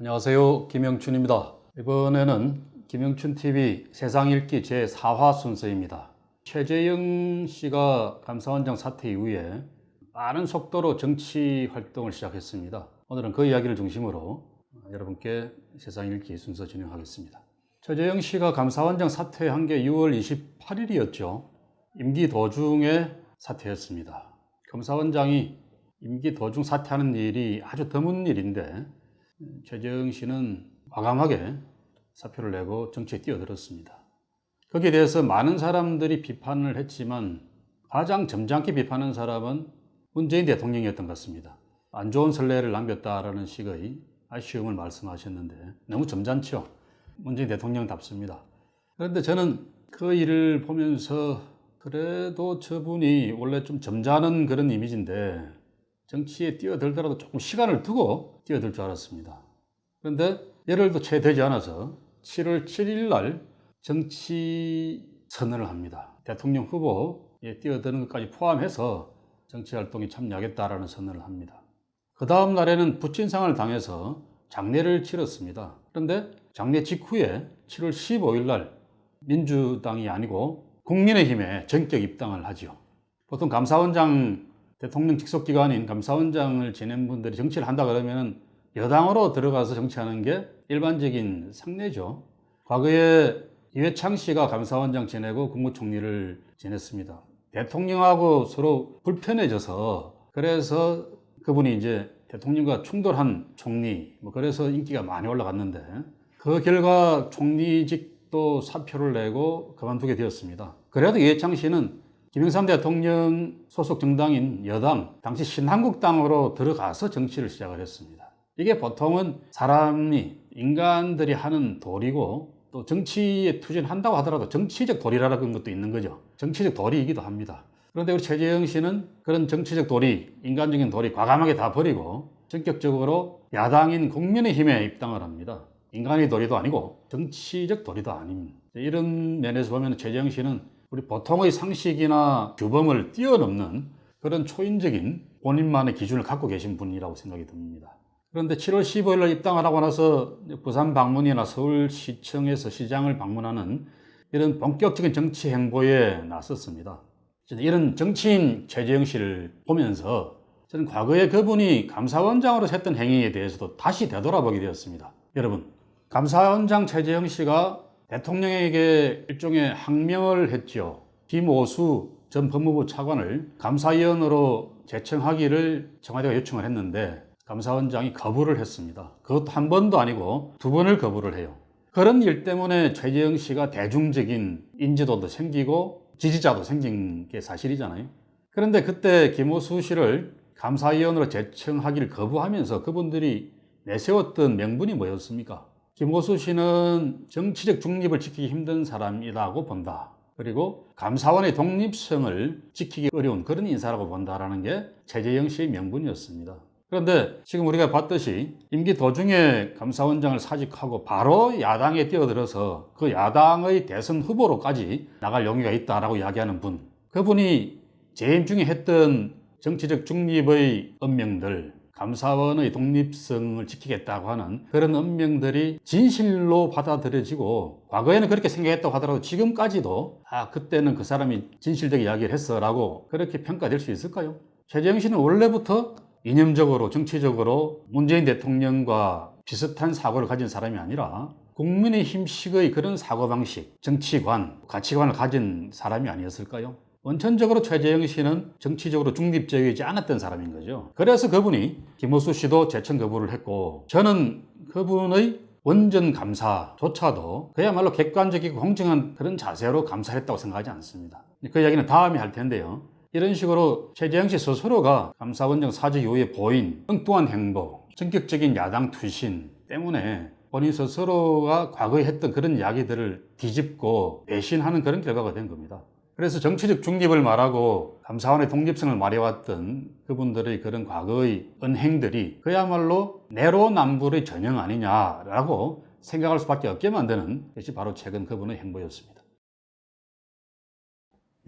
안녕하세요. 김영춘입니다. 이번에는 김영춘TV 세상 읽기 제4화 순서입니다. 최재형 씨가 감사원장 사퇴 이후에 빠른 속도로 정치 활동을 시작했습니다. 오늘은 그 이야기를 중심으로 여러분께 세상 읽기 순서 진행하겠습니다. 최재형 씨가 감사원장 사퇴한 게 6월 28일이었죠. 임기 도중에 사퇴했습니다. 감사원장이 임기 도중 사퇴하는 일이 아주 드문 일인데 최재형 씨는 과감하게 사표를 내고 정치에 뛰어들었습니다. 거기에 대해서 많은 사람들이 비판을 했지만 가장 점잖게 비판한 사람은 문재인 대통령이었던 것 같습니다. 안 좋은 선례를 남겼다라는 식의 아쉬움을 말씀하셨는데 너무 점잖죠. 문재인 대통령답습니다. 그런데 저는 그 일을 보면서 그래도 저분이 원래 좀 점잖은 그런 이미지인데 정치에 뛰어들더라도 조금 시간을 두고 뛰어들 줄 알았습니다. 그런데 열흘도 채 되지 않아서 7월 7일 날 정치 선언을 합니다. 대통령 후보에 뛰어드는 것까지 포함해서 정치 활동에 참여하겠다라는 선언을 합니다. 그 다음 날에는 부친상을 당해서 장례를 치렀습니다. 그런데 장례 직후에 7월 15일 날 민주당이 아니고 국민의힘에 전격 입당을 하죠. 보통 감사원장 대통령 직속기관인 감사원장을 지낸 분들이 정치를 한다 그러면 여당으로 들어가서 정치하는 게 일반적인 상례죠. 과거에 이회창 씨가 감사원장 지내고 국무총리를 지냈습니다. 대통령하고 서로 불편해져서 그래서 그분이 이제 대통령과 충돌한 총리, 그래서 인기가 많이 올라갔는데 그 결과 총리직도 사표를 내고 그만두게 되었습니다. 그래도 이회창 씨는 김영삼 대통령 소속 정당인 여당, 당시 신한국당으로 들어가서 정치를 시작을 했습니다. 이게 보통은 인간들이 하는 도리고 또 정치에 투신한다고 하더라도 정치적 도리라는 것도 있는 거죠. 정치적 도리이기도 합니다. 그런데 우리 최재형 씨는 그런 정치적 도리, 인간적인 도리 과감하게 다 버리고 전격적으로 야당인 국민의힘에 입당을 합니다. 인간의 도리도 아니고 정치적 도리도 아닙니다. 이런 면에서 보면 최재형 씨는 우리 보통의 상식이나 규범을 뛰어넘는 그런 초인적인 본인만의 기준을 갖고 계신 분이라고 생각이 듭니다. 그런데 7월 15일 날 입당을 하고 나서 부산 방문이나 서울시청에서 시장을 방문하는 이런 본격적인 정치 행보에 나섰습니다. 이런 정치인 최재형 씨를 보면서 저는 과거에 그분이 감사원장으로 했던 행위에 대해서도 다시 되돌아보게 되었습니다. 여러분, 감사원장 최재형 씨가 대통령에게 일종의 항명을 했죠. 김오수 전 법무부 차관을 감사위원으로 제청하기를 청와대가 요청을 했는데 감사원장이 거부를 했습니다. 그것도 한 번도 아니고 두 번을 거부를 해요. 그런 일 때문에 최재형 씨가 대중적인 인지도도 생기고 지지자도 생긴 게 사실이잖아요. 그런데 그때 김오수 씨를 감사위원으로 제청하기를 거부하면서 그분들이 내세웠던 명분이 뭐였습니까? 김오수 씨는 정치적 중립을 지키기 힘든 사람이라고 본다. 그리고 감사원의 독립성을 지키기 어려운 그런 인사라고 본다라는 게 최재형 씨의 명분이었습니다. 그런데 지금 우리가 봤듯이 임기 도중에 감사원장을 사직하고 바로 야당에 뛰어들어서 그 야당의 대선 후보로까지 나갈 용의가 있다라고 이야기하는 분, 그분이 재임 중에 했던 정치적 중립의 언명들, 감사원의 독립성을 지키겠다고 하는 그런 언명들이 진실로 받아들여지고 과거에는 그렇게 생각했다고 하더라도 지금까지도 그때는 그 사람이 진실되게 이야기를 했어 라고 그렇게 평가될 수 있을까요? 최재형 씨는 원래부터 이념적으로 정치적으로 문재인 대통령과 비슷한 사고를 가진 사람이 아니라 국민의힘식의 그런 사고방식, 정치관, 가치관을 가진 사람이 아니었을까요? 원천적으로 최재형 씨는 정치적으로 중립적이지 않았던 사람인 거죠. 그래서 그분이 김오수 씨도 제청 거부를 했고 저는 그분의 원전 감사조차도 그야말로 객관적이고 공정한 그런 자세로 감사했다고 생각하지 않습니다. 그 이야기는 다음에 할 텐데요. 이런 식으로 최재형 씨 스스로가 감사원장 사직 이후에 보인 엉뚱한 행보, 전격적인 야당 투신 때문에 본인 스스로가 과거에 했던 그런 이야기들을 뒤집고 배신하는 그런 결과가 된 겁니다. 그래서 정치적 중립을 말하고 감사원의 독립성을 말해왔던 그분들의 그런 과거의 언행들이 그야말로 내로남불의 전형 아니냐라고 생각할 수밖에 없게 만드는 것이 바로 최근 그분의 행보였습니다.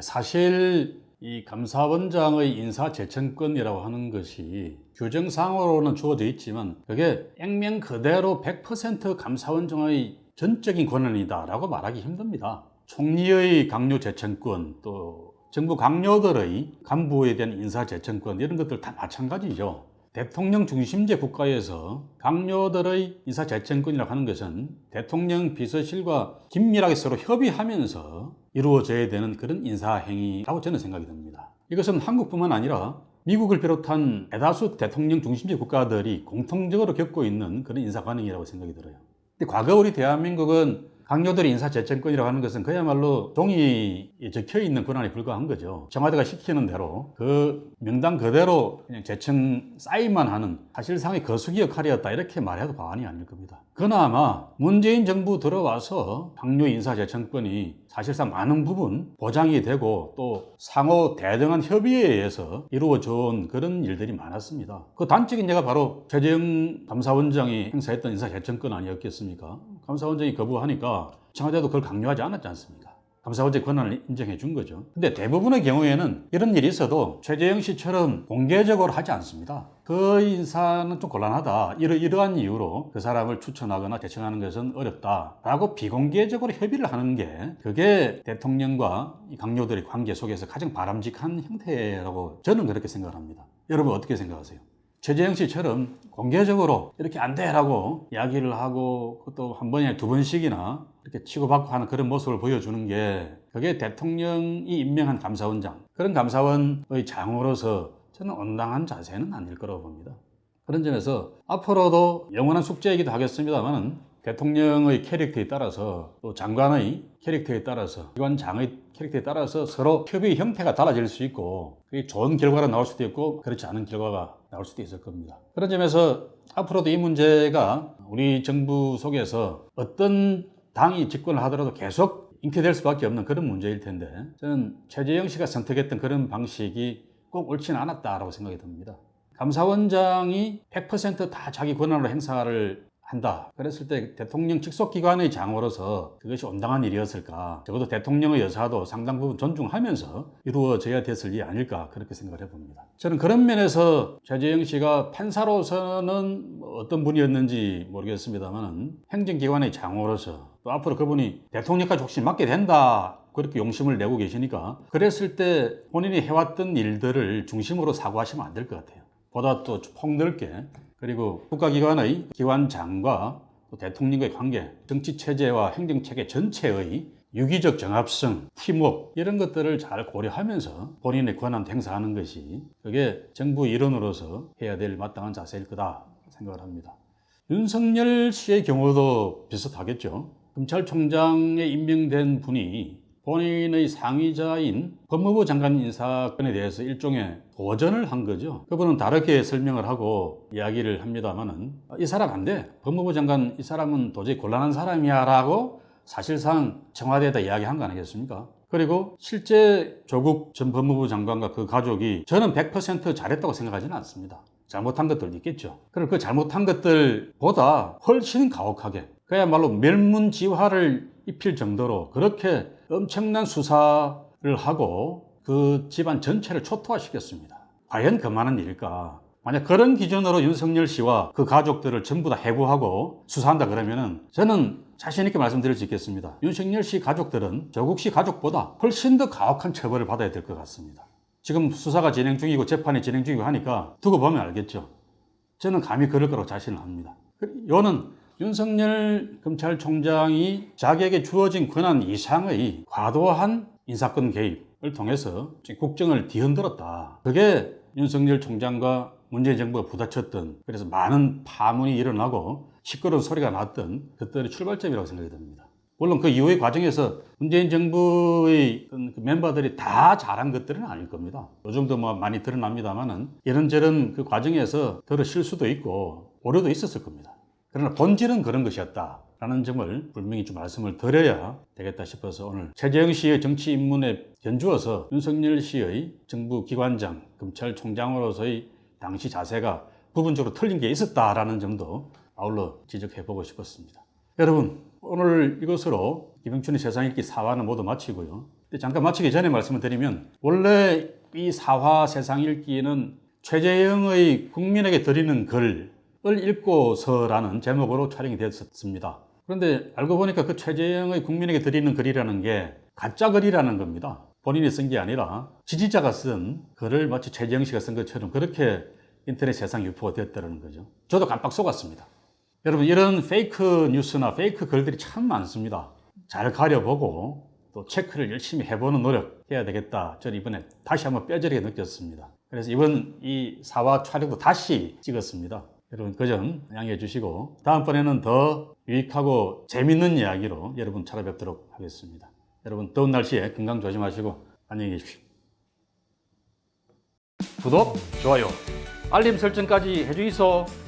사실 이 감사원장의 인사재청권이라고 하는 것이 규정상으로는 주어져 있지만 그게 액면 그대로 100% 감사원장의 전적인 권한이다라고 말하기 힘듭니다. 총리의 강요재청권, 또 정부 강요들의 간부에 대한 인사재청권 이런 것들 다 마찬가지죠. 대통령 중심제 국가에서 강요들의 인사재청권이라고 하는 것은 대통령 비서실과 긴밀하게 서로 협의하면서 이루어져야 되는 그런 인사행위라고 저는 생각이 듭니다. 이것은 한국뿐만 아니라 미국을 비롯한 대다수 대통령 중심제 국가들이 공통적으로 겪고 있는 그런 인사관행이라고 생각이 들어요. 근데 과거 우리 대한민국은 강요들의 인사재청권이라고 하는 것은 그야말로 종이에 적혀있는 권한에 불과한 거죠. 청와대가 시키는 대로 그 명단 그대로 그냥 재청 사인만 하는 사실상의 거수기 역할이었다 이렇게 말해도 과언이 아닐 겁니다. 그나마 문재인 정부 들어와서 강요 인사재청권이 사실상 많은 부분 보장이 되고 또 상호 대등한 협의에 의해서 이루어져 온 그런 일들이 많았습니다. 그 단적인 예가 바로 최재형 감사원장이 행사했던 인사재청권 아니었겠습니까? 감사원장이 거부하니까 청와대도 그걸 강요하지 않았지 않습니까? 감사원장의 권한을 인정해 준 거죠. 근데 대부분의 경우에는 이런 일이 있어도 최재형 씨처럼 공개적으로 하지 않습니다. 그 인사는 좀 곤란하다. 이러한 이유로 그 사람을 추천하거나 제청하는 것은 어렵다라고 비공개적으로 협의를 하는 게 그게 대통령과 이 강요들의 관계 속에서 가장 바람직한 형태라고 저는 그렇게 생각을 합니다. 여러분 어떻게 생각하세요? 최재형 씨처럼 공개적으로 이렇게 안 돼라고 이야기를 하고 그것도 한 번이나 두 번씩이나 이렇게 치고받고 하는 그런 모습을 보여주는 게 그게 대통령이 임명한 감사원장, 그런 감사원의 장으로서 저는 온당한 자세는 아닐 거라고 봅니다. 그런 점에서 앞으로도 영원한 숙제이기도 하겠습니다만 대통령의 캐릭터에 따라서 또 장관의 캐릭터에 따라서 기관장의 캐릭터에 따라서 서로 협의 형태가 달라질 수 있고 그게 좋은 결과가 나올 수도 있고 그렇지 않은 결과가 나올 수도 있을 겁니다. 그런 점에서 앞으로도 이 문제가 우리 정부 속에서 어떤 당이 집권을 하더라도 계속 잉태될 수밖에 없는 그런 문제일 텐데 저는 최재형 씨가 선택했던 그런 방식이 꼭 옳지는 않았다라고 생각이 듭니다. 감사원장이 100% 자기 권한으로 행사를 한다. 그랬을 때 대통령 직속기관의 장으로서 그것이 온당한 일이었을까? 적어도 대통령의 여사도 상당 부분 존중하면서 이루어져야 됐을 일이 아닐까 그렇게 생각을 해봅니다. 저는 그런 면에서 최재형 씨가 판사로서는 어떤 분이었는지 모르겠습니다만 행정기관의 장으로서 또 앞으로 그분이 대통령까지 혹시 맡게 된다 그렇게 용심을 내고 계시니까 그랬을 때 본인이 해왔던 일들을 중심으로 사고하시면 안 될 것 같아요. 보다 또 폭넓게 그리고 국가기관의 기관장과 또 대통령과의 관계, 정치체제와 행정체계 전체의 유기적 정합성, 팀워크 이런 것들을 잘 고려하면서 본인의 권한 행사하는 것이 그게 정부 일원으로서 해야 될 마땅한 자세일 거다 생각을 합니다. 윤석열 씨의 경우도 비슷하겠죠. 검찰총장에 임명된 분이 본인의 상위자인 법무부 장관 인사권에 대해서 일종의 도전을 한 거죠. 그분은 다르게 설명을 하고 이야기를 합니다만은 이 사람 안 돼. 법무부 장관 이 사람은 도저히 곤란한 사람이야 라고 사실상 청와대에다 이야기한 거 아니겠습니까? 그리고 실제 조국 전 법무부 장관과 그 가족이 저는 100% 잘했다고 생각하지는 않습니다. 잘못한 것들도 있겠죠. 그리고 그 잘못한 것들보다 훨씬 가혹하게 그야말로 멸문지화를 입힐 정도로 그렇게 엄청난 수사를 하고 그 집안 전체를 초토화시켰습니다. 과연 그만한 일일까? 만약 그런 기준으로 윤석열 씨와 그 가족들을 전부 다 해고하고 수사한다 그러면은 저는 자신 있게 말씀드릴 수 있겠습니다. 윤석열 씨 가족들은 조국 씨 가족보다 훨씬 더 가혹한 처벌을 받아야 될 것 같습니다. 지금 수사가 진행 중이고 재판이 진행 중이고 하니까 두고 보면 알겠죠. 저는 감히 그럴 거라고 자신을 합니다. 이거는 윤석열 검찰총장이 자기에게 주어진 권한 이상의 과도한 인사권 개입을 통해서 국정을 뒤흔들었다. 그게 윤석열 총장과 문재인 정부가 부딪혔던 그래서 많은 파문이 일어나고 시끄러운 소리가 났던 그때의 출발점이라고 생각이 듭니다. 물론 그 이후의 과정에서 문재인 정부의 그 멤버들이 다 잘한 것들은 아닐 겁니다. 요즘도 뭐 많이 드러납니다만은 이런저런 그 과정에서 더러 실수도 있고 오류도 있었을 겁니다. 그러나 본질은 그런 것이었다라는 점을 분명히 좀 말씀을 드려야 되겠다 싶어서 오늘 최재형 씨의 정치 입문에 견주어서 윤석열 씨의 정부 기관장, 검찰총장으로서의 당시 자세가 부분적으로 틀린 게 있었다라는 점도 아울러 지적해보고 싶었습니다. 여러분, 오늘 이것으로 김영춘의 세상 읽기 4화는 모두 마치고요. 잠깐 마치기 전에 말씀을 드리면 원래 이 사화 세상 읽기는 최재형의 국민에게 드리는 글을 읽고서라는 제목으로 촬영이 됐었습니다. 그런데 알고 보니까 그 최재형의 국민에게 드리는 글이라는 게 가짜 글이라는 겁니다. 본인이 쓴 게 아니라 지지자가 쓴 글을 마치 최재형 씨가 쓴 것처럼 그렇게 인터넷 세상 유포가 되었다는 거죠. 저도 깜빡 속았습니다. 여러분, 이런 페이크 뉴스나 페이크 글들이 참 많습니다. 잘 가려보고 또 체크를 열심히 해보는 노력 해야 되겠다. 저는 이번에 다시 한번 뼈저리게 느꼈습니다. 그래서 이번 이 사화 촬영도 다시 찍었습니다. 여러분, 그 점 양해해 주시고 다음번에는 더 유익하고 재밌는 이야기로 여러분 찾아뵙도록 하겠습니다. 여러분, 더운 날씨에 건강 조심하시고 안녕히 계십시오. 구독, 좋아요, 알림 설정까지 해주이소.